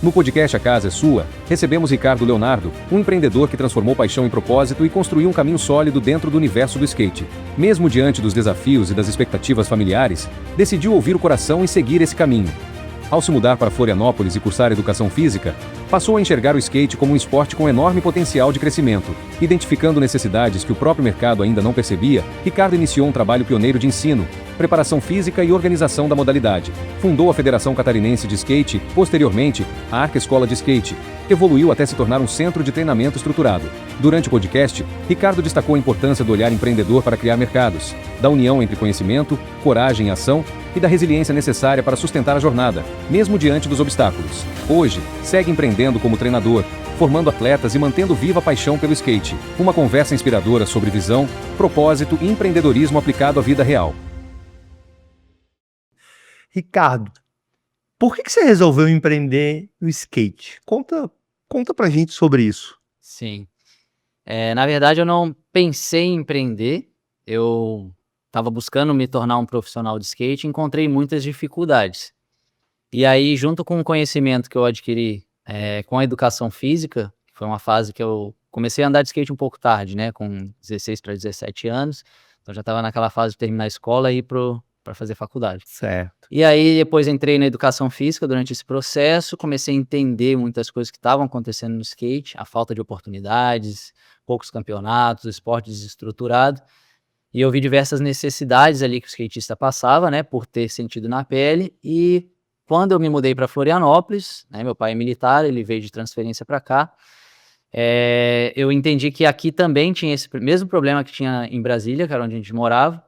No podcast A Casa é Sua, recebemos Ricardo Leonardo, um empreendedor que transformou paixão em propósito e construiu um caminho sólido dentro do universo do skate. Mesmo diante dos desafios e das expectativas familiares, decidiu ouvir o coração e seguir esse caminho. Ao se mudar para Florianópolis e cursar educação física, passou a enxergar o skate como um esporte com enorme potencial de crescimento. Identificando necessidades que o próprio mercado ainda não percebia, Ricardo iniciou um trabalho pioneiro de ensino, preparação física e organização da modalidade. Fundou a Federação Catarinense de Skate, posteriormente, a Arca Escola de Skate. Evoluiu até se tornar um centro de treinamento estruturado. Durante o podcast, Ricardo destacou a importância do olhar empreendedor para criar mercados, da união entre conhecimento, coragem e ação, e da resiliência necessária para sustentar a jornada, mesmo diante dos obstáculos. Hoje, segue empreendendo como treinador, formando atletas e mantendo viva a paixão pelo skate. Uma conversa inspiradora sobre visão, propósito e empreendedorismo aplicado à vida real. Ricardo, por que você resolveu empreender no skate? Conta pra gente sobre isso. Sim. Na verdade, eu não pensei em empreender. Eu estava buscando me tornar um profissional de skate e encontrei muitas dificuldades. E aí, junto com o conhecimento que eu adquiri com a educação física, que foi uma fase que eu comecei a andar de skate um pouco tarde, né? Com 16 para 17 anos. Então, já estava naquela fase de terminar a escola e ir para fazer faculdade. Certo. E aí, depois entrei na educação física durante esse processo, comecei a entender muitas coisas que estavam acontecendo no skate, a falta de oportunidades, poucos campeonatos, esporte desestruturado. E eu vi diversas necessidades ali que o skatista passava, né, por ter sentido na pele. E quando eu me mudei para Florianópolis, né, meu pai é militar, ele veio de transferência para cá, eu entendi que aqui também tinha esse mesmo problema que tinha em Brasília, que era onde a gente morava,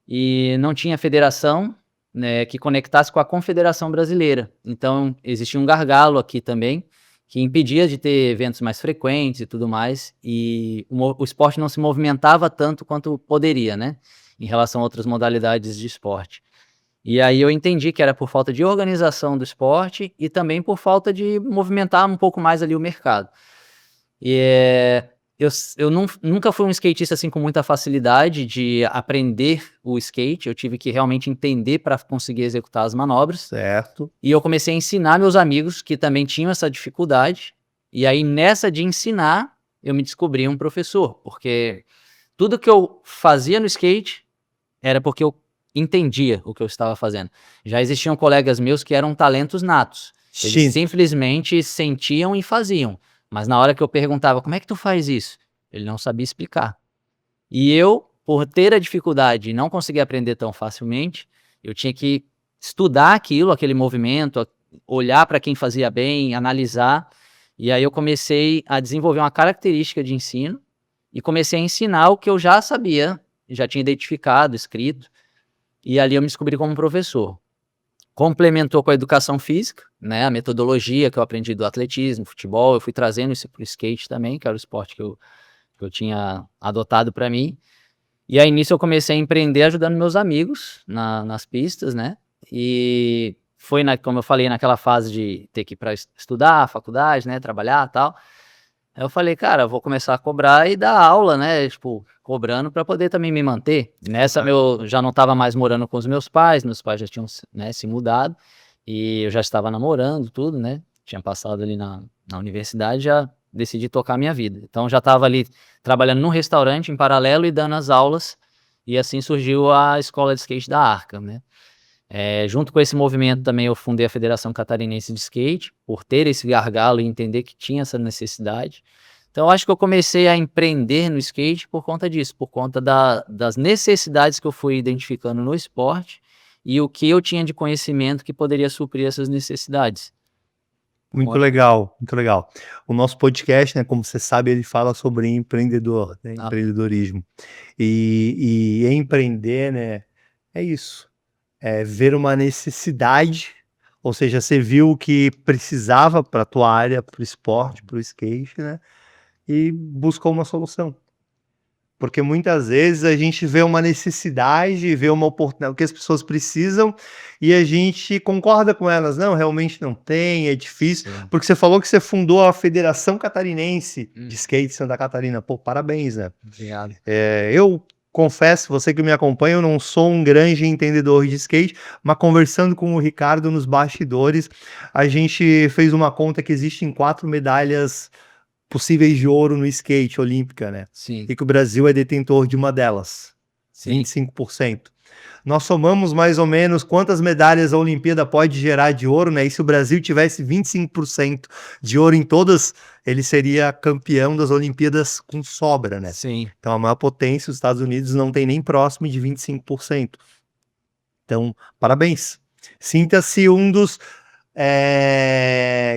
e não tinha federação, né, que conectasse com a Confederação Brasileira. Então, existia um gargalo aqui também, que impedia de ter eventos mais frequentes e tudo mais, e o esporte não se movimentava tanto quanto poderia, né, em relação a outras modalidades de esporte. E aí eu entendi que era por falta de organização do esporte e também por falta de movimentar um pouco mais ali o mercado. E eu nunca fui um skatista assim com muita facilidade de aprender o skate, eu tive que realmente entender para conseguir executar as manobras. Certo. E eu comecei a ensinar meus amigos que também tinham essa dificuldade, e aí nessa de ensinar, eu me descobri um professor, porque tudo que eu fazia no skate era porque eu entendia o que eu estava fazendo. Já existiam colegas meus que eram talentos natos, eles simplesmente sentiam e faziam. Mas na hora que eu perguntava, como é que tu faz isso? Ele não sabia explicar. E eu, por ter a dificuldade e não conseguir aprender tão facilmente, eu tinha que estudar aquilo, aquele movimento, olhar para quem fazia bem, analisar. E aí eu comecei a desenvolver uma característica de ensino e comecei a ensinar o que eu já sabia, já tinha identificado, escrito. E ali eu me descobri como professor. Complementou com a educação física, né, a metodologia que eu aprendi do atletismo, futebol, eu fui trazendo isso para o skate também, que era o esporte que eu tinha adotado para mim. E aí nisso eu comecei a empreender ajudando meus amigos nas pistas, né, e foi, como eu falei, naquela fase de ter que ir para estudar, faculdade, né, trabalhar e tal. Aí eu falei, cara, eu vou começar a cobrar e dar aula, né, tipo, cobrando para poder também me manter. Nessa eu já não estava mais morando com os meus pais já tinham, né, se mudado, e eu já estava namorando, tudo, né, tinha passado ali na universidade, já decidi tocar a minha vida. Então já estava ali trabalhando num restaurante em paralelo e dando as aulas, e assim surgiu a escola de skate da Arca, né. Junto com esse movimento também eu fundei a Federação Catarinense de Skate, por ter esse gargalo e entender que tinha essa necessidade. Então eu acho que eu comecei a empreender no skate por conta disso, por conta das necessidades que eu fui identificando no esporte e o que eu tinha de conhecimento que poderia suprir essas necessidades. Muito legal, muito legal. O nosso podcast, né, como você sabe, ele fala sobre empreendedor, né, empreendedorismo. E empreender, né, é isso. É ver uma necessidade, ou seja, você viu o que precisava para a tua área, para o esporte, para o skate, né? E buscou uma solução. Porque muitas vezes a gente vê uma necessidade, vê uma oportunidade, o que as pessoas precisam, e a gente concorda com elas. Não, realmente não tem, é difícil. Porque você falou que você fundou a Federação Catarinense de Skate Santa Catarina. Pô, parabéns, né? Obrigado. Eu confesso, você que me acompanha, eu não sou um grande entendedor de skate, mas conversando com o Ricardo nos bastidores, a gente fez uma conta que existem 4 medalhas possíveis de ouro no skate olímpica, né? Sim. E que o Brasil é detentor de uma delas, Sim. 25%. Nós somamos mais ou menos quantas medalhas a Olimpíada pode gerar de ouro, né? E se o Brasil tivesse 25% de ouro em todas, ele seria campeão das Olimpíadas com sobra, né? Sim. Então a maior potência, os Estados Unidos, não tem nem próximo de 25%. Então, parabéns. Sinta-se um dos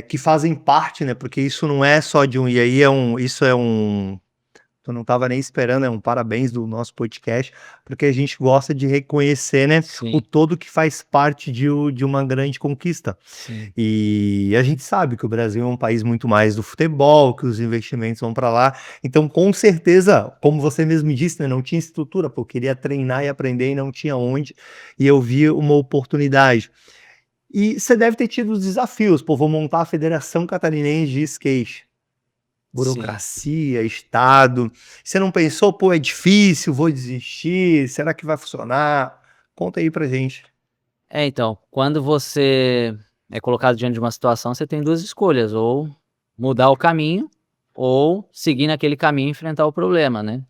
que fazem parte, né? Porque isso não é só de um... E aí isso é um... Eu não estava nem esperando, é um parabéns do nosso podcast, porque a gente gosta de reconhecer, né, Sim. o todo que faz parte de uma grande conquista. Sim. E a gente sabe que o Brasil é um país muito mais do futebol, que os investimentos vão para lá. Então, com certeza, como você mesmo disse, né, não tinha estrutura, porque eu queria treinar e aprender e não tinha onde, e eu vi uma oportunidade. E você deve ter tido os desafios, pô, vou montar a Federação Catarinense de Skate. Burocracia, Estado. Você não pensou, pô, é difícil, vou desistir, será que vai funcionar? Conta aí pra gente. Então, quando você é colocado diante de uma situação, você tem 2 escolhas, ou mudar o caminho, ou seguir naquele caminho e enfrentar o problema, né?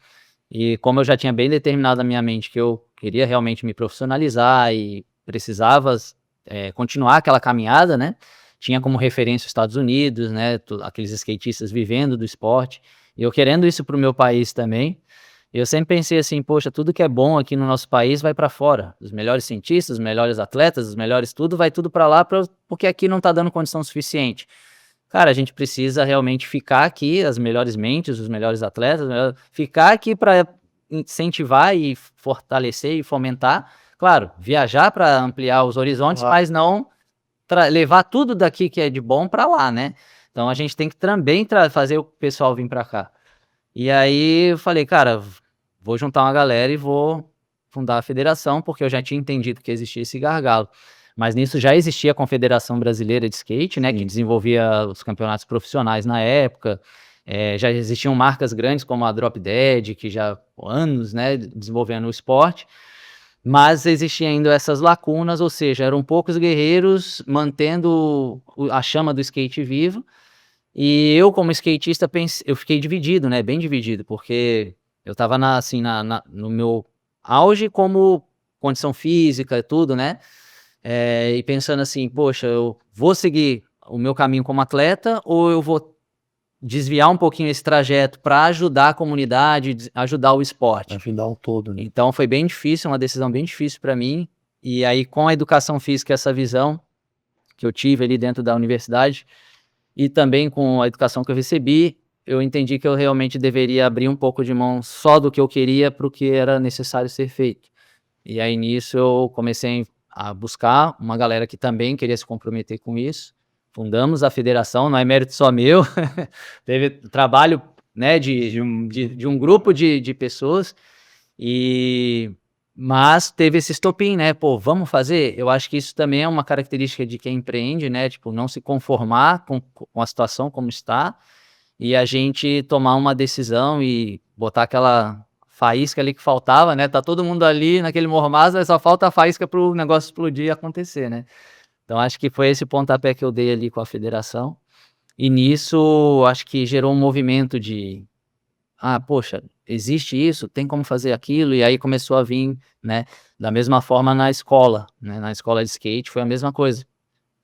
E como eu já tinha bem determinado na minha mente que eu queria realmente me profissionalizar e precisava continuar aquela caminhada, né? Tinha como referência os Estados Unidos, né? Aqueles skatistas vivendo do esporte, e eu querendo isso para o meu país também. Eu sempre pensei assim, poxa, tudo que é bom aqui no nosso país vai para fora. Os melhores cientistas, os melhores atletas, os melhores tudo, vai tudo para lá, porque aqui não está dando condição suficiente. Cara, a gente precisa realmente ficar aqui, as melhores mentes, os melhores atletas, ficar aqui para incentivar e fortalecer e fomentar. Claro, viajar para ampliar os horizontes, mas não levar tudo daqui que é de bom para lá, né? Então a gente tem que também fazer o pessoal vir para cá. E aí eu falei, cara, vou juntar uma galera e vou fundar a federação, porque eu já tinha entendido que existia esse gargalo. Mas nisso já existia a Confederação Brasileira de Skate, né, que desenvolvia os campeonatos profissionais na época. Já existiam marcas grandes como a Drop Dead, que já há anos, né, desenvolvendo o esporte. Mas existiam ainda essas lacunas, ou seja, eram poucos guerreiros mantendo a chama do skate vivo. E eu, como skatista, eu fiquei dividido, né? Bem dividido, porque eu tava no meu auge como condição física e tudo, né? E pensando assim, poxa, eu vou seguir o meu caminho como atleta ou eu vou desviar um pouquinho esse trajeto para ajudar a comunidade, ajudar o esporte? Ajudar o todo, né? Então foi bem difícil, uma decisão bem difícil para mim. E aí, com a educação física, essa visão que eu tive ali dentro da universidade, e também com a educação que eu recebi, eu entendi que eu realmente deveria abrir um pouco de mão só do que eu queria para o que era necessário ser feito. E aí nisso eu comecei a buscar uma galera que também queria se comprometer com isso. Fundamos a federação, não é mérito só meu, teve trabalho, né, de um grupo de pessoas, mas teve esse estopim, né? Pô, vamos fazer? Eu acho que isso também é uma característica de quem empreende, né? Tipo, não se conformar com a situação como está e a gente tomar uma decisão e botar aquela faísca ali que faltava, né? Tá todo mundo ali naquele mormaço, mas só falta a faísca para o negócio explodir e acontecer, né? Então, acho que foi esse pontapé que eu dei ali com a federação. E nisso, acho que gerou um movimento de... poxa, existe isso, tem como fazer aquilo, e aí começou a vir, né, da mesma forma na escola, né, na escola de skate foi a mesma coisa.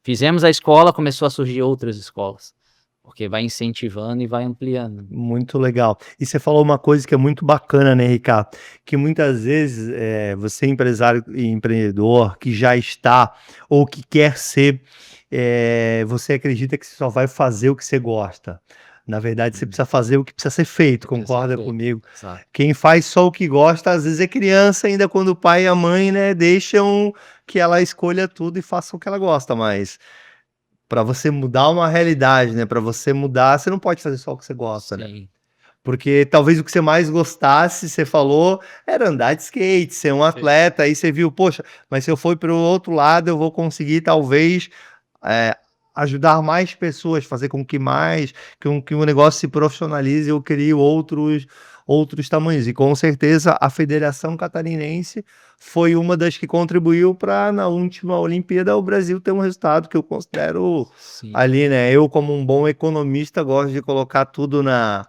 Fizemos a escola, começou a surgir outras escolas, porque vai incentivando e vai ampliando. Muito legal. E você falou uma coisa que é muito bacana, né, Ricardo? Que muitas vezes você é empresário e empreendedor que já está ou que quer ser, você acredita que você só vai fazer o que você gosta. Na verdade, você precisa fazer o que precisa ser feito, concorda comigo? Exato. Quem faz só o que gosta, às vezes é criança, ainda quando o pai e a mãe, né, deixam que ela escolha tudo e faça o que ela gosta, mas para você mudar uma realidade, né, para você mudar, você não pode fazer só o que você gosta, né? Sim. Porque talvez o que você mais gostasse, você falou, era andar de skate, ser um atleta, aí você viu, poxa, mas se eu for para o outro lado, eu vou conseguir talvez ajudar mais pessoas, fazer com que o negócio se profissionalize, eu crie outros tamanhos. E com certeza a Federação Catarinense foi uma das que contribuiu para, na última Olimpíada, o Brasil ter um resultado que eu considero ali, né? Eu, como um bom economista, gosto de colocar tudo Na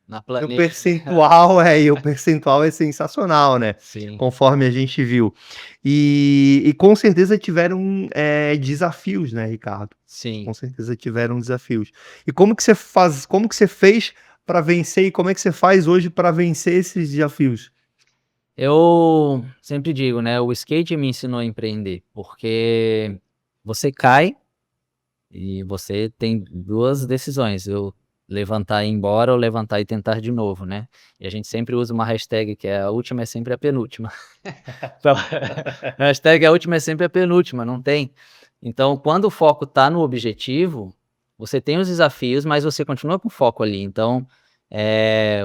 no planilha. percentual, e o percentual é sensacional, né? Sim. Conforme a gente viu. E com certeza tiveram desafios, né, Ricardo? Sim. Com certeza tiveram desafios. E como que você fez para vencer e como é que você faz hoje para vencer esses desafios? Eu sempre digo, né, o skate me ensinou a empreender, porque você cai e você tem 2 decisões, eu levantar e ir embora ou levantar e tentar de novo, né. E a gente sempre usa uma hashtag que é: "A última é sempre a penúltima". Então, a hashtag "A última é sempre a penúltima", não tem. Então, quando o foco tá no objetivo, você tem os desafios, mas você continua com o foco ali. Então,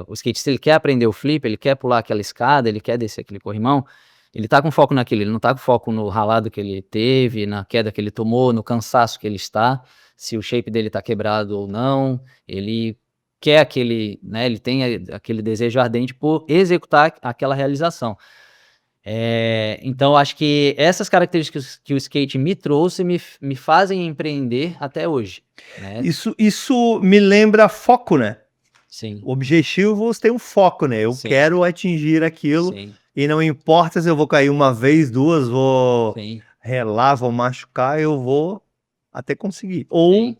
o skatista, ele quer aprender o flip, ele quer pular aquela escada, ele quer descer aquele corrimão, ele tá com foco naquilo, ele não tá com foco no ralado que ele teve, na queda que ele tomou, no cansaço que ele está, se o shape dele tá quebrado ou não, ele quer aquele, né, ele tem aquele desejo ardente por executar aquela realização. Então eu acho que essas características que o skate me trouxe me fazem empreender até hoje, né. Isso me lembra foco, né? Sim, O objetivo você tem um foco, né? Eu Sim. quero atingir aquilo sim, e não importa se eu vou cair uma vez, duas, vou sim, relar, vou machucar, eu vou até conseguir. Ou, sim,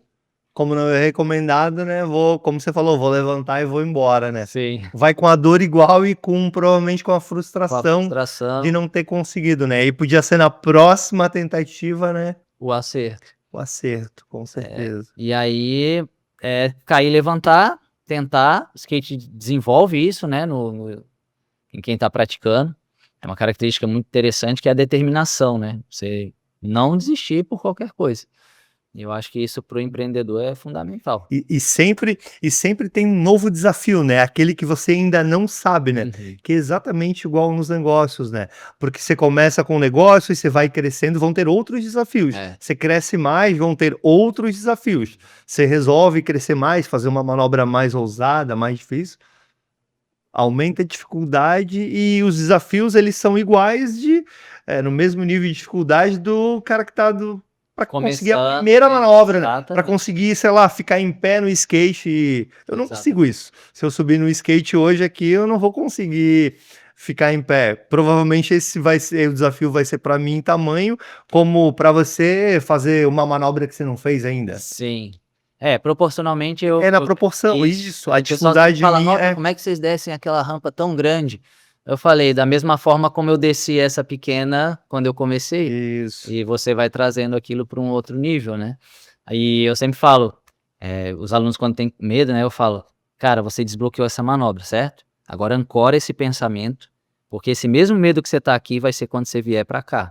como não é recomendado, né? Como você falou, vou levantar e vou embora, né? sim. Vai com a dor igual e provavelmente com a Com a frustração de frustração, não ter conseguido, né? E podia ser na próxima tentativa, né? o acerto. O acerto, com certeza. E aí, cair, levantar, tentar, o skate desenvolve isso, né, em quem tá praticando. É uma característica muito interessante que é a determinação, né, você não desistir por qualquer coisa. E eu acho que isso para o empreendedor é fundamental. E sempre tem um novo desafio, né? Aquele que você ainda não sabe, né? Uhum. Que é exatamente igual nos negócios, né? Porque você começa com um negócio e você vai crescendo, vão ter outros desafios. É. Você cresce mais, vão ter outros desafios. Você resolve crescer mais, fazer uma manobra mais ousada, mais difícil, aumenta a dificuldade e os desafios eles são iguais no mesmo nível de dificuldade do cara que tá para conseguir a Começando, primeira manobra, né? Para exatamente. conseguir, sei lá, ficar em pé no skate. Eu não consigo isso. Se eu subir no skate hoje aqui, eu não vou conseguir ficar em pé. Provavelmente esse vai ser o desafio, vai ser para mim em tamanho, como para você fazer uma manobra que você não fez ainda. Sim. Proporcionalmente É na proporção, isso. A aí o pessoal sempre dificuldade fala: minha "Nossa, como é que vocês descem aquela rampa tão grande?" Eu falei: "Da mesma forma como eu desci essa pequena quando eu comecei." isso. E você vai trazendo aquilo para um outro nível, né. Aí eu sempre falo, os alunos quando têm medo, né, eu falo: "Cara, você desbloqueou essa manobra, certo? Agora ancora esse pensamento, porque esse mesmo medo que você tá aqui vai ser quando você vier para cá.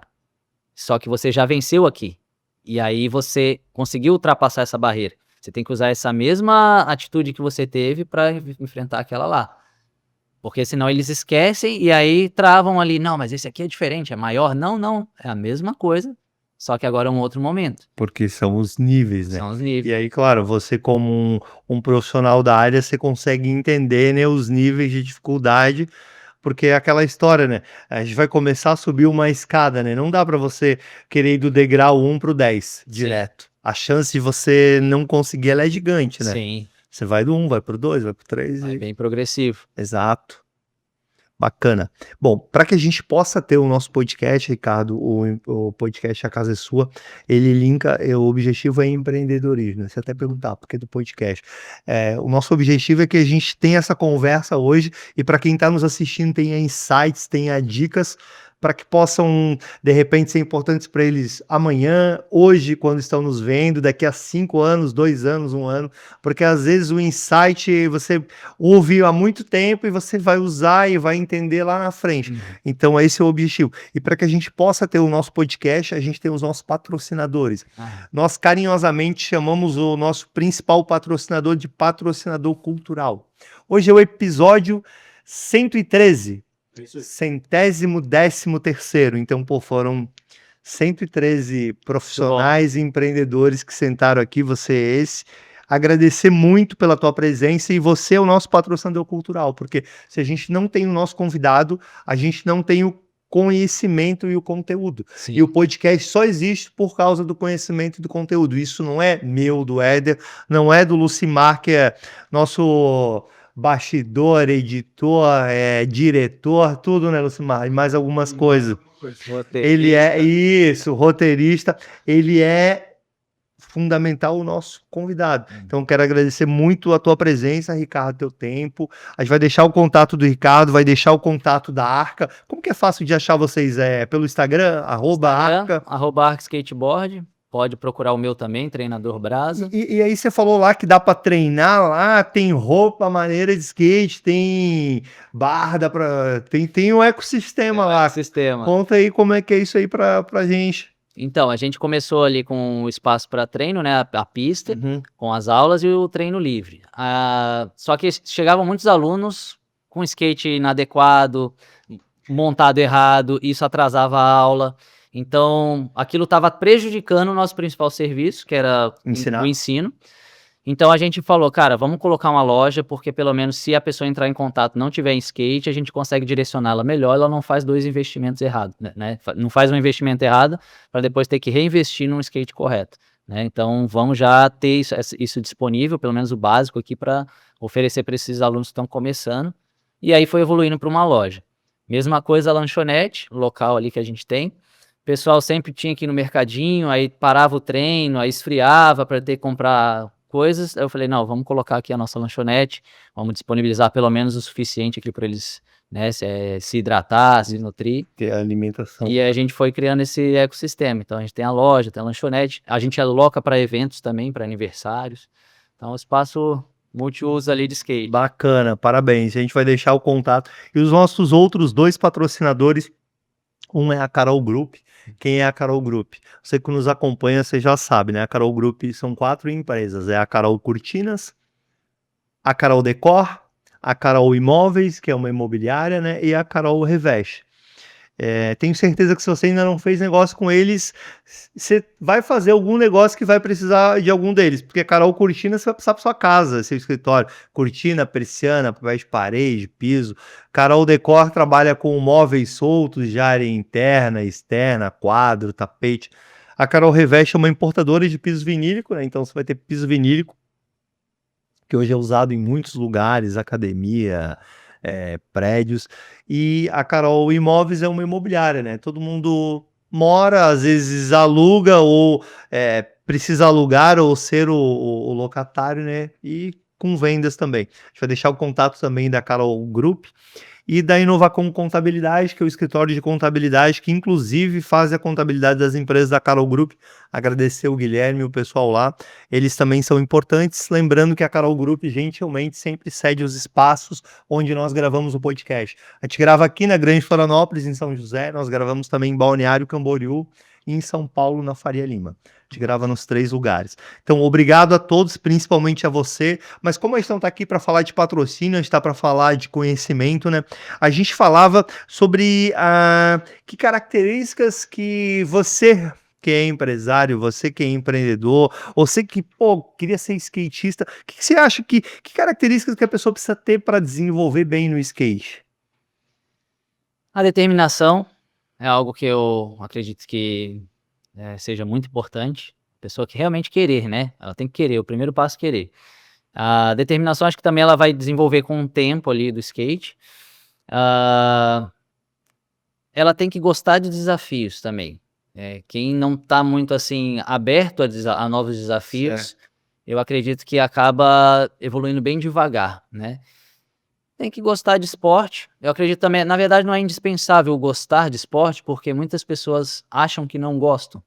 Só que você já venceu aqui, e aí você conseguiu ultrapassar essa barreira. Você tem que usar essa mesma atitude que você teve para enfrentar aquela lá. Porque senão eles esquecem e aí travam ali: "Não, mas esse aqui é diferente, é maior." Não, não, é a mesma coisa, só que agora é um outro momento. Porque são os níveis, né? São os E níveis. aí, claro, você como um profissional da área, você consegue entender, né, os níveis de dificuldade, porque é aquela história, né? A gente vai começar a subir uma escada, né? Não dá para você querer ir do degrau 1 pro 10 direto. A chance de você não conseguir ela é gigante, né? Sim, Você vai do 1, vai pro 2, vai pro 3 é e... bem progressivo. Exato. Bacana. Bom, para que a gente possa ter o nosso podcast, Ricardo, o podcast A Casa é Sua, ele linka, o objetivo é empreendedorismo, né? Você até perguntar por que do podcast. O nosso objetivo é que a gente tenha essa conversa hoje e para quem está nos assistindo tenha insights, tenha dicas para que possam, de repente, ser importantes para eles amanhã, hoje, quando estão nos vendo, daqui a 5 anos, 2 anos, 1 ano, porque às vezes o insight você ouve há muito tempo e você vai usar e vai entender lá na frente. Então, esse é o objetivo. E para que a gente possa ter o nosso podcast, a gente tem os nossos patrocinadores. Nós carinhosamente chamamos o nosso principal patrocinador de patrocinador cultural. Hoje é o episódio 113. 113º. Então, foram 113 profissionais e empreendedores que sentaram aqui, você é esse. agradecer muito pela tua presença, e você é o nosso patrocinador cultural, porque se a gente não tem o nosso convidado, a gente não tem o conhecimento e o conteúdo. Sim. E o podcast só existe por causa do conhecimento e do conteúdo. Isso não é meu, do Éder, não é do Lucimar, que é nosso bastidor, editor, diretor, tudo, né, Lucimar? E mais algumas coisas. Ele é isso, roteirista, ele é fundamental o nosso convidado. Então, quero agradecer muito a tua presença, Ricardo, teu tempo. A gente vai deixar o contato do Ricardo, vai deixar o contato da Arca. Como que é fácil de achar vocês? Pelo Instagram, @Arca? @Arca Skateboard. Pode procurar o meu também, Treinador Brasa. E aí você falou lá que dá para treinar lá, tem roupa, maneira de skate, tem barra, tem um ecossistema lá. Sistema. Conta aí como é que é isso aí pra gente. Então, a gente começou ali com o espaço para treino, né? A pista, Uhum. com as aulas e o treino livre. Só que chegavam muitos alunos com skate inadequado, montado errado, isso atrasava a aula. Então, aquilo estava prejudicando o nosso principal serviço, que era Ensinar. o ensino. Então, a gente falou, cara, vamos colocar uma loja, porque pelo menos se a pessoa entrar em contato e não tiver em skate, a gente consegue direcioná-la melhor, ela não faz 2 investimentos errados, né? Não faz um investimento errado para depois ter que reinvestir num skate correto, né? Então, vamos já ter isso disponível, pelo menos o básico aqui, para oferecer para esses alunos que estão começando. E aí foi evoluindo para uma loja. Mesma coisa a lanchonete, o local ali que a gente tem. O pessoal sempre tinha que ir no mercadinho, aí parava o treino, aí esfriava para ter que comprar coisas. Aí eu falei, não, vamos colocar aqui a nossa lanchonete, vamos disponibilizar pelo menos o suficiente aqui para eles, né, se hidratar, se nutrir. Ter alimentação. E a gente foi criando esse ecossistema. Então a gente tem a loja, tem a lanchonete, a gente aloca para eventos também, para aniversários. Então o espaço multiuso ali de skate. Bacana, parabéns. A gente vai deixar o contato. E os nossos outros 2 patrocinadores, um é a Carol Group. Quem é a Carol Group? Você que nos acompanha, você já sabe, né? A Carol Group são 4 empresas. É a Carol Cortinas, a Carol Decor, a Carol Imóveis, que é uma imobiliária, né? E a Carol Reveste. Tenho certeza que se você ainda não fez negócio com eles, você vai fazer algum negócio que vai precisar de algum deles, porque a Carol Cortina você vai precisar para sua casa, seu escritório, cortina, persiana, papel de parede, piso. Carol Decor trabalha com móveis soltos de área interna, externa, quadro, tapete. A Carol Reveste é uma importadora de piso vinílico, né? Então você vai ter piso vinílico, que hoje é usado em muitos lugares, academia, prédios. E a Carol Imóveis é uma imobiliária, né? Todo mundo mora, às vezes aluga ou precisa alugar ou ser o locatário, né? E com vendas também. A gente vai deixar o contato também da Carol Group e da Inovacom Contabilidade, que é o escritório de contabilidade que inclusive faz a contabilidade das empresas da Carol Group. Agradecer o Guilherme e o pessoal lá, eles também são importantes. Lembrando que a Carol Group gentilmente sempre cede os espaços onde nós gravamos o podcast. A gente grava aqui na Grande Florianópolis, em São José, nós gravamos também em Balneário Camboriú e em São Paulo, na Faria Lima. A gente grava nos 3 lugares. Então, obrigado a todos, principalmente a você. Mas como a gente não está aqui para falar de patrocínio, a gente está para falar de conhecimento, né? A gente falava sobre que características que você que é empresário, você que é empreendedor, você que, queria ser skatista, o que você acha que características que a pessoa precisa ter para desenvolver bem no skate? A determinação é algo que eu acredito que seja muito importante. A pessoa que realmente querer, né? Ela tem que querer, o primeiro passo é querer. A determinação acho que também ela vai desenvolver com o tempo ali do skate. Ela tem que gostar de desafios também. Quem não tá muito assim aberto a novos desafios, eu acredito que acaba evoluindo bem devagar, né? Tem que gostar de esporte. Eu acredito também, na verdade não é indispensável gostar de esporte, porque muitas pessoas acham que não gostam,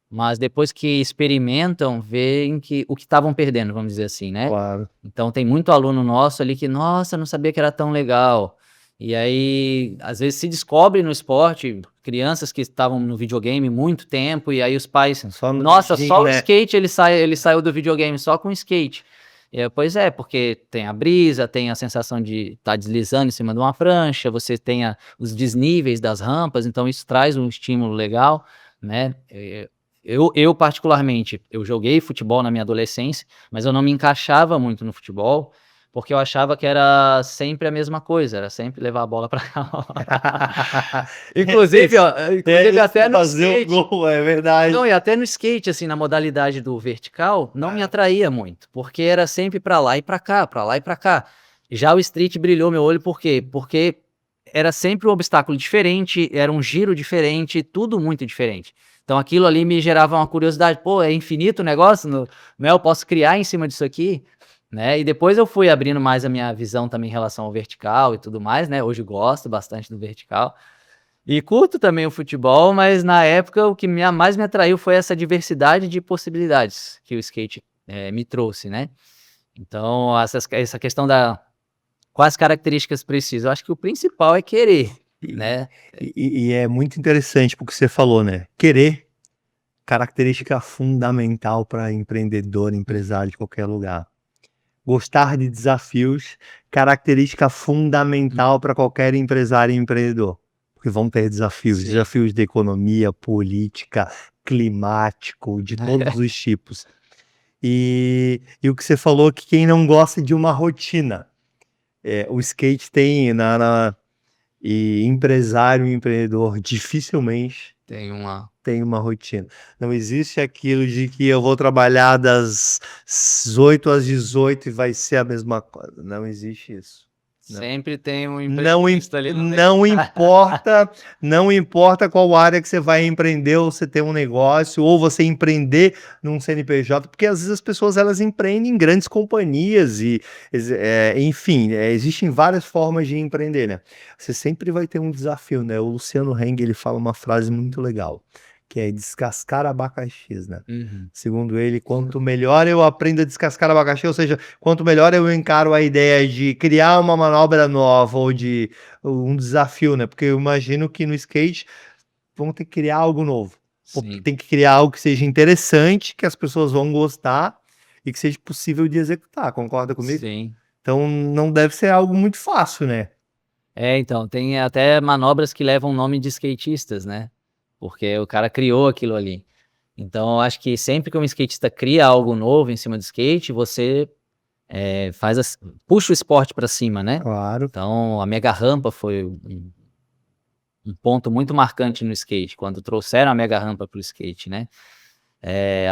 mas depois que experimentam, veem que o que estavam perdendo, vamos dizer assim, né? Claro. Então tem muito aluno nosso ali que, nossa, não sabia que era tão legal. E aí, às vezes se descobre no esporte, crianças que estavam no videogame muito tempo, e aí os pais, nossa, só o skate, ele saiu do videogame só com skate. Pois é, porque tem a brisa, tem a sensação de estar deslizando em cima de uma prancha, você tem os desníveis das rampas, então isso traz um estímulo legal, né? eu particularmente, eu joguei futebol na minha adolescência, mas eu não me encaixava muito no futebol, porque eu achava que era sempre a mesma coisa, era sempre levar a bola para cá. Inclusive, ó, até no fazer o skate. gol, é verdade. Não, e até no skate, assim, na modalidade do vertical, não me atraía muito, porque era sempre pra lá e pra cá, pra lá e pra cá. Já o street brilhou meu olho, por quê? Porque era sempre um obstáculo diferente, era um giro diferente, tudo muito diferente. Então aquilo ali me gerava uma curiosidade, pô, é infinito o negócio, né? Eu posso criar em cima disso aqui, né? E depois eu fui abrindo mais a minha visão também em relação ao vertical e tudo mais, né? Hoje gosto bastante do vertical. E curto também o futebol, mas na época o que mais me atraiu foi essa diversidade de possibilidades que o skate me trouxe, né? Então, essa questão da quais características preciso, eu acho que o principal é querer, né? E é muito interessante porque você falou, né? Querer, característica fundamental para empreendedor, empresário de qualquer lugar. Gostar de desafios, característica fundamental para qualquer empresário e empreendedor. Porque vão ter desafios, Sim. desafios de economia, política, climático, de todos os tipos. E o que você falou que quem não gosta de uma rotina. O skate tem e empresário e empreendedor dificilmente Tem uma. tem uma rotina. Não existe aquilo de que eu vou trabalhar das 8 às 18 e vai ser a mesma coisa. Não existe isso. Não. Sempre tem um Não, imprevisto ali no meio. não importa qual área que você vai empreender, ou você tem um negócio, ou você empreender num CNPJ, porque às vezes as pessoas elas empreendem em grandes companhias e, enfim, existem várias formas de empreender, né? Você sempre vai ter um desafio, né? O Luciano Heng, ele fala uma frase muito legal, que é descascar abacaxis, né? Uhum. Segundo ele, quanto melhor eu aprendo a descascar abacaxi, ou seja, quanto melhor eu encaro a ideia de criar uma manobra nova ou de um desafio, né? Porque eu imagino que no skate vão ter que criar algo novo. Sim. Tem que criar algo que seja interessante, que as pessoas vão gostar e que seja possível de executar. Concorda comigo? Sim. Então não deve ser algo muito fácil, né? Então, tem até manobras que levam o nome de skatistas, né? Porque o cara criou aquilo ali. Então, eu acho que sempre que um skatista cria algo novo em cima do skate, você puxa o esporte para cima, né? Claro. Então, a mega rampa foi um ponto muito marcante no skate, quando trouxeram a mega rampa para o skate, né?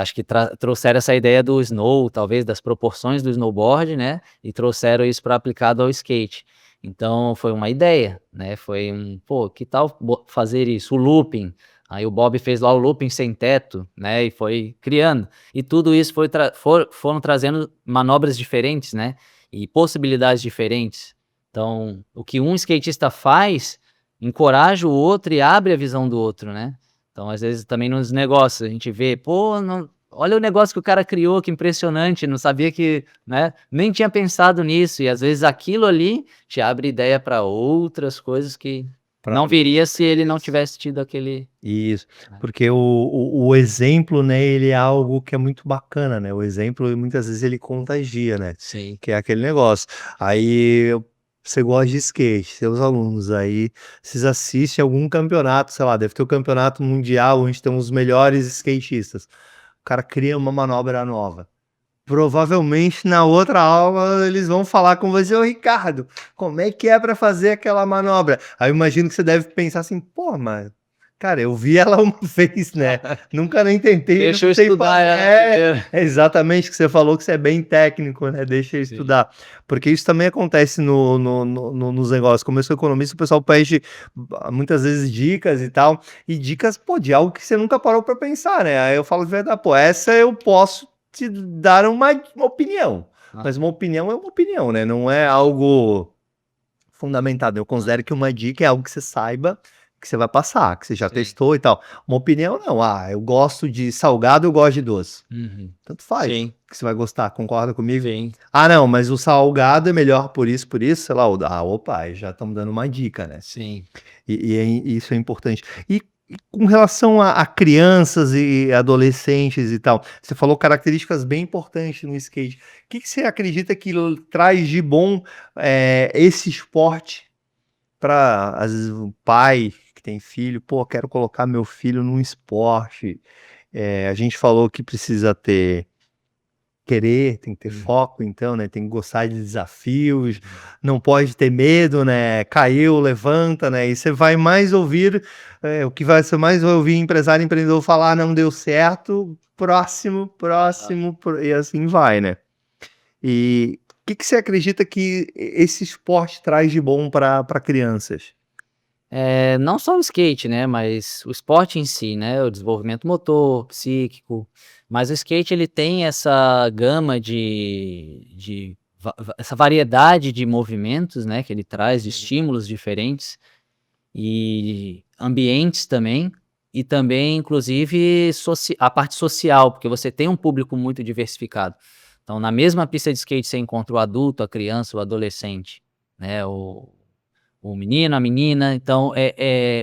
Acho que trouxeram essa ideia do snow, talvez das proporções do snowboard, né? E trouxeram isso para aplicado ao skate. Então, foi uma ideia, né? Foi pô, que tal fazer isso? O looping. Aí o Bob fez lá o looping sem teto, né? E foi criando. E tudo isso foram trazendo manobras diferentes, né? E possibilidades diferentes. Então, o que um skatista faz, encoraja o outro e abre a visão do outro, né? Então, às vezes, também nos negócios, a gente vê, pô, olha o negócio que o cara criou, que impressionante, não sabia que, né? Nem tinha pensado nisso. E às vezes aquilo ali te abre ideia para outras coisas que não viria se ele não tivesse tido aquele. Isso, porque o exemplo, né, ele é algo que é muito bacana, né? O exemplo, muitas vezes, ele contagia, né? Sim. Que é aquele negócio. Aí você gosta de skate, seus alunos, aí vocês assistem algum campeonato, sei lá, deve ter o campeonato mundial onde tem os melhores skatistas. O cara cria uma manobra nova. Provavelmente na outra aula eles vão falar com você, ô Ricardo, como é que é para fazer aquela manobra? Aí eu imagino que você deve pensar assim, pô, mas cara, eu vi ela uma vez, né? Nunca nem tentei. Deixa eu não sei estudar ela fazer. primeiro. É exatamente o que você falou, que você é bem técnico, né? Deixa eu Sim. estudar. Porque isso também acontece nos negócios. Como eu sou economista, o pessoal pede muitas vezes dicas e tal. E dicas, pô, de algo que você nunca parou para pensar, né? Aí eu falo de verdade, pô, essa eu posso te dar uma opinião. Mas uma opinião é uma opinião, né? Não é algo fundamentado. Eu considero que uma dica é algo que você saiba que você vai passar, que você já Sim. testou e tal. Uma opinião não. Eu gosto de salgado, eu gosto de doce. Uhum. Tanto faz. Sim. Que você vai gostar, concorda comigo? Sim. Não, mas o salgado é melhor por isso, sei lá. Opa, aí já estamos dando uma dica, né? Sim. E isso é importante. E com relação a crianças e adolescentes e tal, você falou características bem importantes no skate. O que você acredita que traz de bom esse esporte para, às vezes, o pai que tem filho? Pô, quero colocar meu filho num esporte. A gente falou que precisa querer, tem que ter foco, então, né? Tem que gostar de desafios, não pode ter medo, né? Caiu, levanta, né? E você vai mais ouvir, o que você mais vai ouvir empresário, empreendedor falar, não deu certo, próximo, e assim vai, né? E o que você acredita que esse esporte traz de bom para crianças? Não só o skate, né, mas o esporte em si, né, o desenvolvimento motor, psíquico, mas o skate ele tem essa gama essa variedade de movimentos, né, que ele traz, de estímulos diferentes e ambientes também, e também inclusive a parte social, porque você tem um público muito diversificado. Então na mesma pista de skate você encontra o adulto, a criança, o adolescente, né, o menino, a menina, então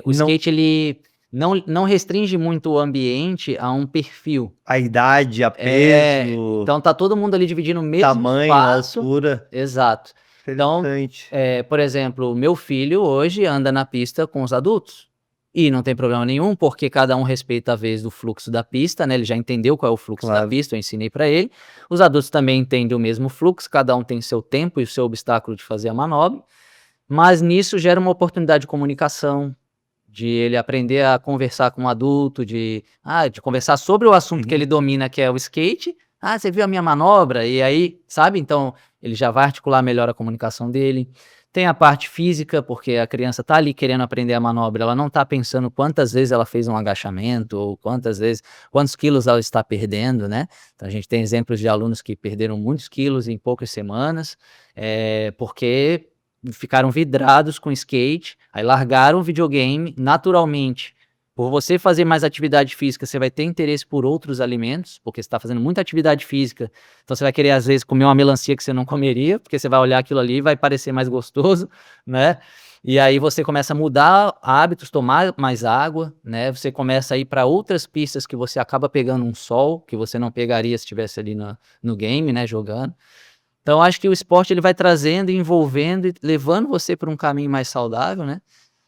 o Não, skate ele não restringe muito o ambiente a um perfil. a idade, a peso, Então tá todo mundo ali dividindo o mesmo tamanho, espaço. altura. Exato. Então, Interessante. por exemplo, o meu filho hoje anda na pista com os adultos. E não tem problema nenhum, porque cada um respeita a vez do fluxo da pista, né? Ele já entendeu qual é o fluxo da Claro. pista, eu ensinei para ele. Os adultos também entendem o mesmo fluxo, cada um tem seu tempo e o seu obstáculo de fazer a manobra. Mas nisso gera uma oportunidade de comunicação, de ele aprender a conversar com um adulto, de conversar sobre o assunto que ele domina, que é o skate. Ah, você viu a minha manobra? E aí, sabe? Então, ele já vai articular melhor a comunicação dele. Tem a parte física, porque a criança está ali querendo aprender a manobra, ela não está pensando quantas vezes ela fez um agachamento, ou quantos quilos ela está perdendo, né? Então, a gente tem exemplos de alunos que perderam muitos quilos em poucas semanas, porque ficaram vidrados com skate, aí largaram o videogame naturalmente. Por você fazer mais atividade física, você vai ter interesse por outros alimentos, porque você está fazendo muita atividade física, então você vai querer às vezes comer uma melancia que você não comeria, porque você vai olhar aquilo ali e vai parecer mais gostoso, né? E aí você começa a mudar hábitos, tomar mais água, né? Você começa a ir para outras pistas que você acaba pegando um sol, que você não pegaria se estivesse ali no game, né, jogando. Então acho que o esporte ele vai trazendo, envolvendo e levando você para um caminho mais saudável, né?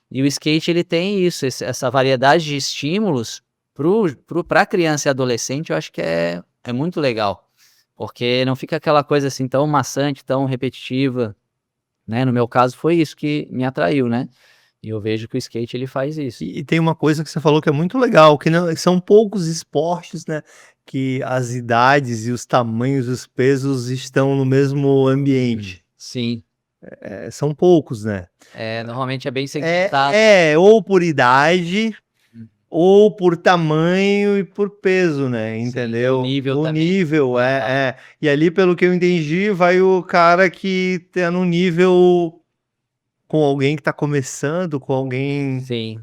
E o skate ele tem isso, essa variedade de estímulos para criança e adolescente, eu acho que é muito legal, porque não fica aquela coisa assim tão maçante, tão repetitiva, né? No meu caso foi isso que me atraiu, né? E eu vejo que o skate ele faz isso. E tem uma coisa que você falou que é muito legal, que são poucos esportes, né, que as idades e os tamanhos, os pesos estão no mesmo ambiente. Sim. São poucos, né? Normalmente é bem segmentado. Ou por idade, ou por tamanho e por peso, né? Entendeu? o nível O também. nível, E ali, pelo que eu entendi, vai o cara que tá no nível com alguém que tá começando, com alguém... Sim.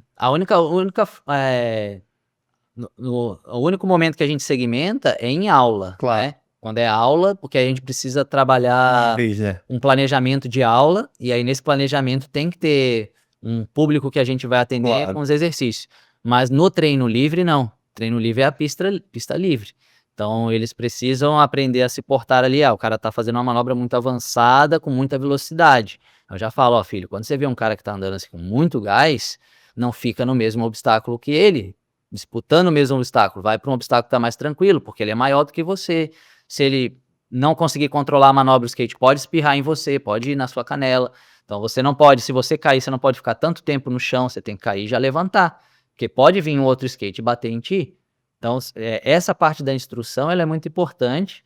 O único momento que a gente segmenta é em aula, Claro. né? Quando é aula, porque a gente precisa trabalhar Níveis, né? um planejamento de aula, e aí nesse planejamento tem que ter um público que a gente vai atender Claro. com os exercícios. Mas no treino livre, não. Treino livre é a pista livre. Então eles precisam aprender a se portar ali. O cara tá fazendo uma manobra muito avançada, com muita velocidade. Eu já falo, ó, filho, quando você vê um cara que tá andando assim com muito gás, não fica no mesmo obstáculo que ele, disputando o mesmo obstáculo. Vai para um obstáculo que tá mais tranquilo, porque ele é maior do que você. Se ele não conseguir controlar a manobra, o skate pode espirrar em você, pode ir na sua canela. Então você não pode, se você cair, você não pode ficar tanto tempo no chão, você tem que cair e já levantar, porque pode vir um outro skate e bater em ti. Então essa parte da instrução ela é muito importante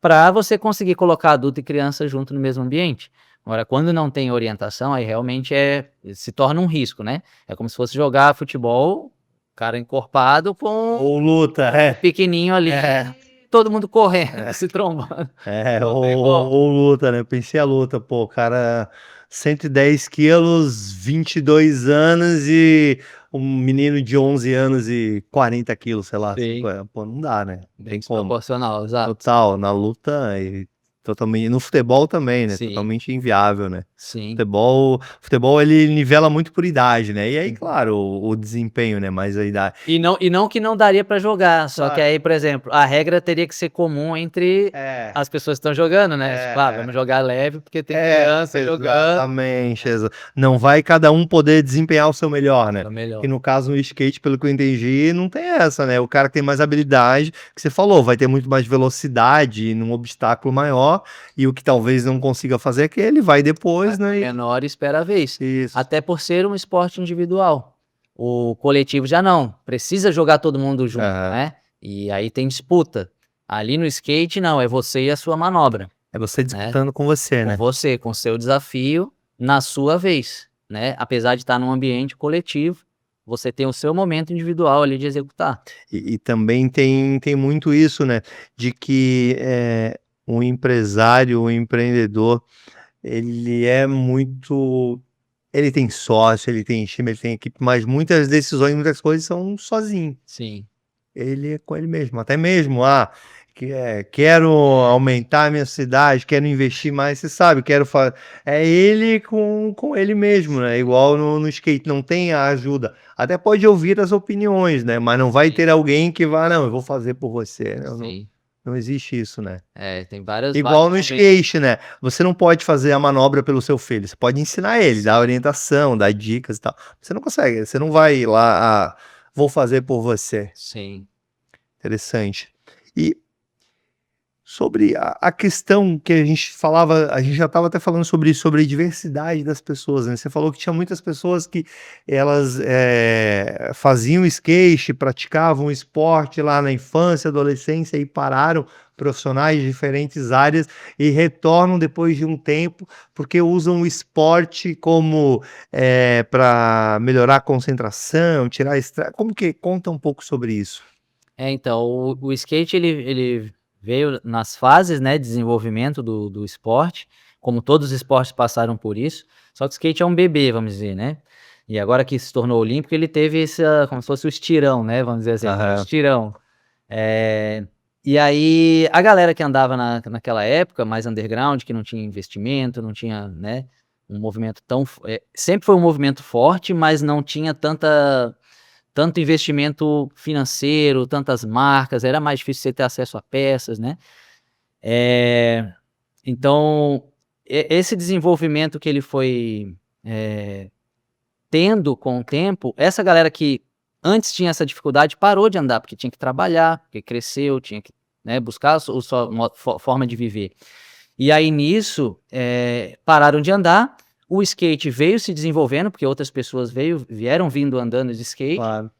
para você conseguir colocar adulto e criança junto no mesmo ambiente. Agora, quando não tem orientação, aí realmente se torna um risco, né? É como se fosse jogar futebol, cara encorpado com Ou luta, pequenininho ali, todo mundo correndo, se trombando. ou luta, né? Pensei a luta, pô, cara, 110 quilos, 22 anos e um menino de 11 anos e 40 quilos, sei lá. Sim. Pô, não dá, né? Bem Como? desproporcional, exato. Total, na luta, e totalmente. No futebol também, né? Sim. Totalmente inviável, né? Sim. Futebol ele nivela muito por idade, né? E aí, claro, o desempenho, né? Mas a idade. E não que não daria pra jogar, só que Claro. aí, por exemplo, a regra teria que ser comum entre as pessoas que estão jogando, né? Tipo, vamos jogar leve porque tem criança jogando. Exatamente. Não vai cada um poder desempenhar o seu melhor, né? É o melhor. Que no caso no skate, pelo que eu entendi, não tem essa, né? O cara que tem mais habilidade, que você falou, vai ter muito mais velocidade num obstáculo maior, e o que talvez não consiga fazer é que ele vai depois, né? Menor e espera a vez. Isso. Até por ser um esporte individual. O coletivo já não. Precisa jogar todo mundo junto, né? E aí tem disputa. Ali no skate, não. É você e a sua manobra. É você disputando com você, né? Com você, com o seu desafio, na sua vez, né? Apesar de estar num ambiente coletivo, você tem o seu momento individual ali de executar. E também tem muito isso, né? De que um empresário, um empreendedor, ele é muito... Ele tem sócio, ele tem time, ele tem equipe, mas muitas decisões, muitas coisas são sozinho. Sim. Ele é com ele mesmo. Até mesmo, quero aumentar a minha cidade, quero investir mais, você sabe, quero fazer. É ele com ele mesmo, né? Igual no skate, não tem a ajuda. Até pode ouvir as opiniões, né? Mas não vai ter alguém que vá, não, eu vou fazer por você. Não existe isso, né? Tem várias... Igual no skate, né? Você não pode fazer a manobra pelo seu filho. Você pode ensinar ele, dar orientação, dar dicas e tal. Você não consegue, você não vai lá, vou fazer por você. Sim. Interessante. E sobre a questão que a gente falava, a gente já estava até falando sobre isso, sobre a diversidade das pessoas, né? Você falou que tinha muitas pessoas que elas faziam skate, praticavam esporte lá na infância, adolescência e pararam, profissionais de diferentes áreas, e retornam depois de um tempo porque usam o esporte como para melhorar a concentração, tirar estresse. Como que conta um pouco sobre isso? Então, o skate ele veio nas fases, né, de desenvolvimento do esporte, como todos os esportes passaram por isso, só que o skate é um bebê, vamos dizer, né? E agora que se tornou olímpico, ele teve como se fosse o estirão, né, vamos dizer assim, o estirão. E aí, a galera que andava naquela época, mais underground, que não tinha investimento, não tinha, né, um movimento sempre foi um movimento forte, mas não tinha tanto investimento financeiro, tantas marcas, era mais difícil você ter acesso a peças, né? Então, esse desenvolvimento que ele foi tendo com o tempo, essa galera que antes tinha essa dificuldade parou de andar, porque tinha que trabalhar, porque cresceu, tinha que, né, buscar a sua forma de viver. E aí nisso, pararam de andar, o skate veio se desenvolvendo, porque outras pessoas vieram vindo andando de skate. Claro.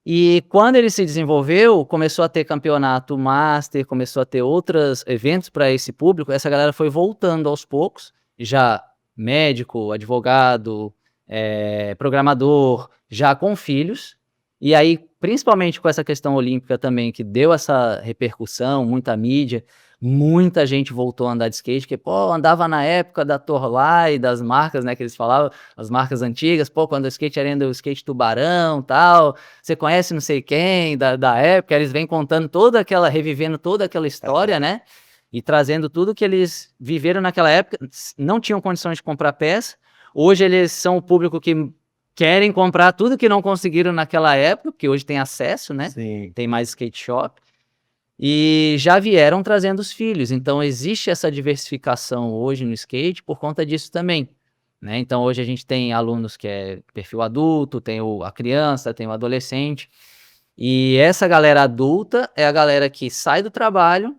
E quando ele se desenvolveu, começou a ter campeonato master, começou a ter outros eventos para esse público, essa galera foi voltando aos poucos, já médico, advogado, programador, já com filhos, e aí, principalmente com essa questão olímpica também, que deu essa repercussão, muita mídia, muita gente voltou a andar de skate, que, andava na época da Torlai, das marcas, né, que eles falavam, as marcas antigas, quando o skate era ainda o skate Tubarão, tal, você conhece não sei quem, da época, eles vêm contando revivendo toda aquela história, né, e trazendo tudo que eles viveram naquela época, não tinham condições de comprar peça, hoje eles são o público que querem comprar tudo que não conseguiram naquela época, porque hoje tem acesso, né, Sim. tem mais skate shop, e já vieram trazendo os filhos, então existe essa diversificação hoje no skate por conta disso também, né? Então hoje a gente tem alunos que é perfil adulto, tem a criança, tem o adolescente, e essa galera adulta é a galera que sai do trabalho,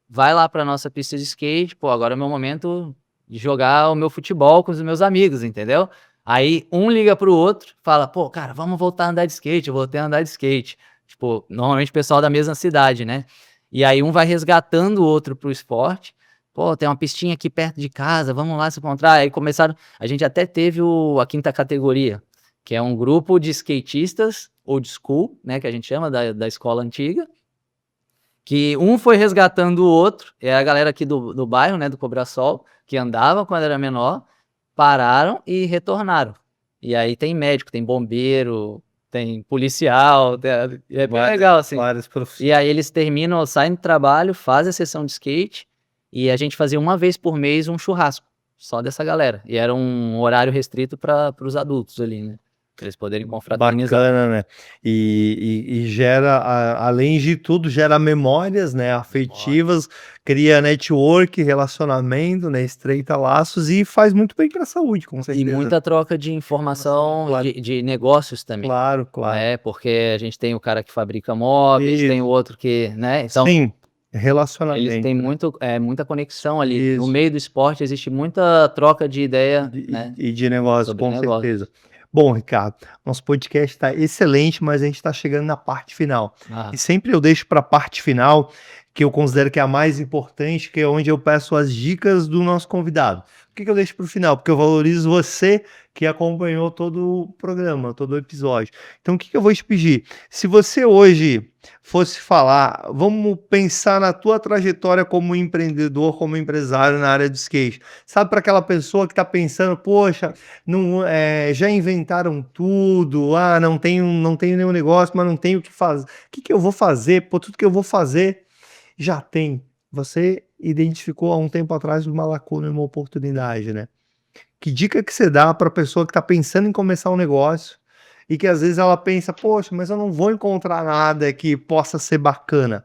vai lá para nossa pista de skate, agora é o meu momento de jogar o meu futebol com os meus amigos, entendeu? Aí um liga pro outro, fala, cara, vamos voltar a andar de skate, eu voltei a andar de skate. Tipo, normalmente o pessoal da mesma cidade, né? E aí um vai resgatando o outro pro esporte. Tem uma pistinha aqui perto de casa, vamos lá se encontrar. Aí começaram, a gente até teve a quinta categoria, que é um grupo de skatistas old school, né, que a gente chama da escola antiga, que um foi resgatando o outro, é a galera aqui do bairro, né, do Cobrasol, que andava quando era menor, pararam e retornaram. E aí tem médico, tem bombeiro, tem policial, é bem legal, assim. Várias profissões. E aí eles terminam, saem do trabalho, fazem a sessão de skate, e a gente fazia uma vez por mês um churrasco, só dessa galera. E era um horário restrito para os adultos ali, né? Pra eles poderem confraternizar. Bacana, né? E gera, além de tudo, gera memórias, né, afetivas, cria network, relacionamento, né, estreita laços e faz muito bem para a saúde, com E certeza. muita troca de informação, Claro. de negócios também. Claro, claro. Né? Porque a gente tem o cara que fabrica móveis, tem o outro que, né? Então, Sim, eles relacionamento. têm muita conexão ali. Isso. No meio do esporte existe muita troca de ideia, né? E de negócio, Sobre com negócio. certeza. Bom, Ricardo, nosso podcast está excelente, mas a gente está chegando na parte final. Ah, E sempre eu deixo para a parte final, que eu considero que é a mais importante, que é onde eu peço as dicas do nosso convidado. Por que eu deixo para o final? Porque eu valorizo você que acompanhou todo o programa, todo o episódio. Então, o que eu vou te pedir? Se você hoje fosse falar, vamos pensar na tua trajetória como empreendedor, como empresário na área do skate. Sabe, para aquela pessoa que está pensando, poxa, não, já inventaram tudo, não tenho nenhum negócio, mas não tenho o que fazer. O que eu vou fazer? Pô, tudo que eu vou fazer já tem. Você identificou há um tempo atrás uma lacuna, uma oportunidade, né? Que dica que você dá para a pessoa que está pensando em começar um negócio e que às vezes ela pensa, poxa, mas eu não vou encontrar nada que possa ser bacana,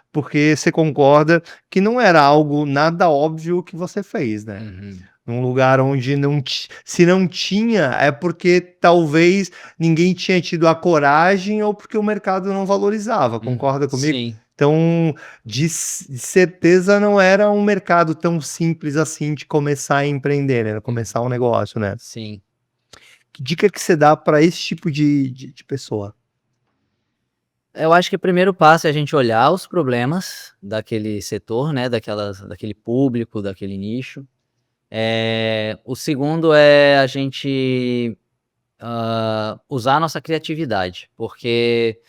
porque você concorda que não era algo nada óbvio que você fez, né? uhum. Num lugar onde se não tinha, é porque talvez ninguém tinha tido a coragem ou porque o mercado não valorizava, concorda comigo? Sim. Então, de certeza não era um mercado tão simples assim de começar a empreender, né? Começar um negócio, né? Sim. Que dica que você dá para esse tipo de pessoa? Eu acho que o primeiro passo é a gente olhar os problemas daquele setor, né? Daquele público, daquele nicho. O segundo é a gente usar a nossa criatividade, porque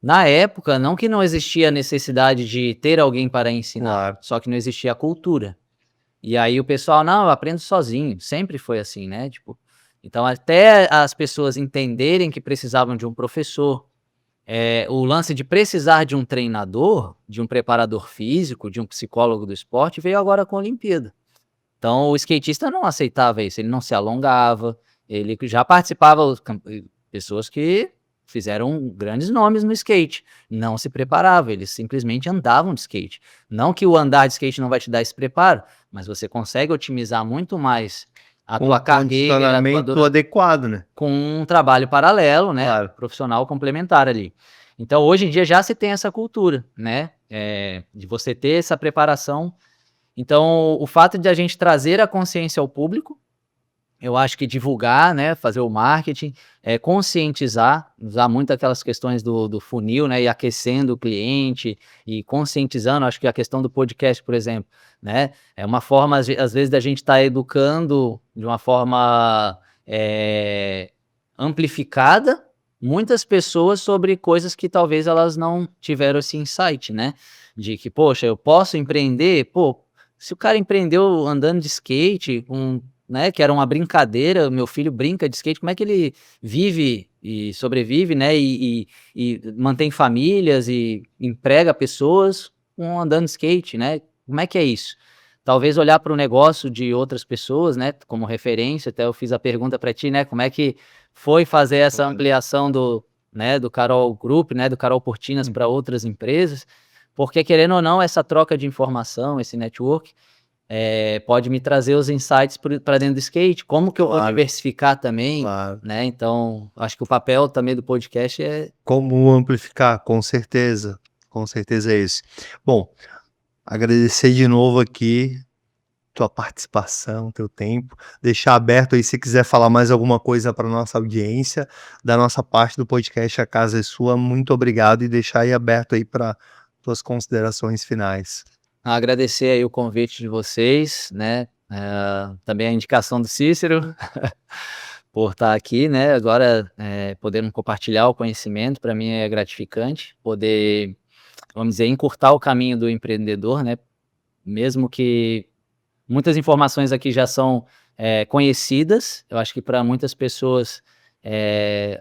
na época, não que não existia a necessidade de ter alguém para ensinar, Claro. só que não existia a cultura. E aí o pessoal, não, eu aprendo sozinho, sempre foi assim, né? Tipo, então até as pessoas entenderem que precisavam de um professor, o lance de precisar de um treinador, de um preparador físico, de um psicólogo do esporte, veio agora com a Olimpíada. Então o skatista não aceitava isso, ele não se alongava, ele já participava, pessoas que fizeram grandes nomes no skate, não se preparava, eles simplesmente andavam de skate. Não que o andar de skate não vai te dar esse preparo, mas você consegue otimizar muito mais a tua carreira, Condicionamento adequado, né? com um trabalho paralelo, né, Claro. profissional complementar ali. Então hoje em dia já se tem essa cultura, né, de você ter essa preparação. Então o fato de a gente trazer a consciência ao público, eu acho que divulgar, né, fazer o marketing, conscientizar, usar muito aquelas questões do funil, né, e aquecendo o cliente e conscientizando. Acho que a questão do podcast, por exemplo, né, é uma forma, às vezes, da gente estar educando de uma forma amplificada muitas pessoas sobre coisas que talvez elas não tiveram esse insight, né, de que, poxa, eu posso empreender, pô, se o cara empreendeu andando de skate, né, que era uma brincadeira, meu filho brinca de skate, como é que ele vive e sobrevive, né, e mantém famílias e emprega pessoas andando de skate, né? Como é que é isso? Talvez olhar para o negócio de outras pessoas, né, como referência. Até eu fiz a pergunta para ti, né, como é que foi fazer essa ampliação do Carol Group, né, do Carol Portinas para outras empresas, porque querendo ou não, essa troca de informação, esse network, pode me trazer os insights para dentro do skate, como que eu vou diversificar também, né? Então, acho que o papel também do podcast é... Como amplificar, com certeza é esse. Bom, agradecer de novo aqui tua participação, teu tempo, deixar aberto aí se quiser falar mais alguma coisa para nossa audiência, da nossa parte do podcast A Casa é Sua, muito obrigado, e deixar aí aberto aí para tuas considerações finais. Agradecer aí o convite de vocês, né? Também a indicação do Cícero por estar aqui, né? Agora, podendo compartilhar o conhecimento, para mim é gratificante poder, vamos dizer, encurtar o caminho do empreendedor, né? Mesmo que muitas informações aqui já são conhecidas, eu acho que para muitas pessoas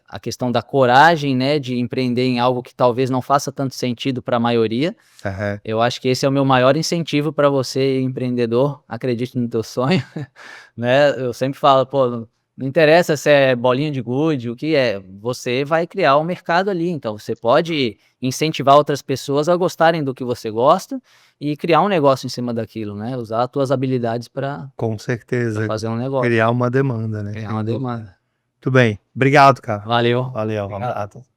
a questão da coragem, né, de empreender em algo que talvez não faça tanto sentido para a maioria. Eu acho que esse é o meu maior incentivo para você, empreendedor, acredite no teu sonho, né? Eu sempre falo, pô, não interessa se é bolinha de gude, o que é, você vai criar um mercado ali, então você pode incentivar outras pessoas a gostarem do que você gosta e criar um negócio em cima daquilo, né? Usar as tuas habilidades para Com certeza. fazer um negócio. Criar uma demanda, né? Criar uma demanda. Muito bem. Obrigado, cara. Valeu. Valeu. Obrigado.